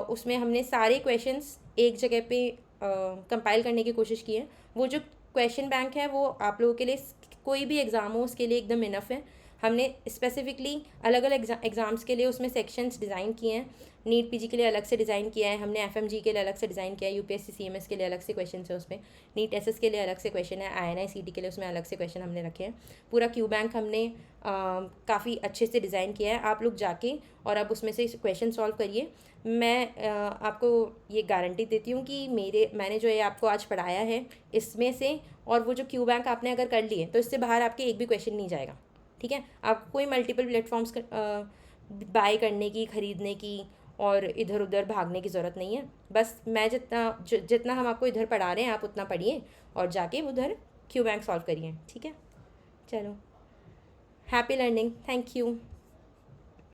उसमें हमने सारे क्वेश्चंस एक जगह पे कंपाइल करने की कोशिश की है। वो जो क्वेश्चन बैंक है वो आप लोगों के लिए कोई भी एग्ज़ाम हो उसके लिए एकदम इनफ है। हमने स्पेसिफिकली अलग अलग एग्ज़ाम्स के लिए उसमें सेक्शंस डिज़ाइन किए हैं। नीट पीजी के लिए अलग से डिज़ाइन किया है हमने, एफएमजी के लिए अलग से डिज़ाइन किया है, यूपीएससी सीएमएस के लिए अलग से क्वेश्चन है उसमें, नीट एसएस के लिए अलग से क्वेश्चन है, आईएनआई सीटी के लिए उसमें अलग से क्वेश्चन हमने रखे हैं। पूरा क्यू बैंक हमने काफ़ी अच्छे से डिज़ाइन किया है। आप लोग जाके और अब उसमें से क्वेश्चन सॉल्व करिए। मैं आपको ये गारंटी देती हूँ कि मैंने जो ये आपको आज पढ़ाया है इसमें से, और वो जो क्यू बैंक आपने अगर कर लिए तो इससे बाहर आपके एक भी क्वेश्चन नहीं जाएगा। ठीक है, आपको कोई मल्टीपल प्लेटफॉर्म्स बाय करने की, ख़रीदने की और इधर उधर भागने की ज़रूरत नहीं है। बस मैं जितना हम आपको इधर पढ़ा रहे हैं आप उतना पढ़िए और जाके उधर क्यू बैंक सॉल्व करिए। ठीक है, चलो, हैप्पी लर्निंग, थैंक यू।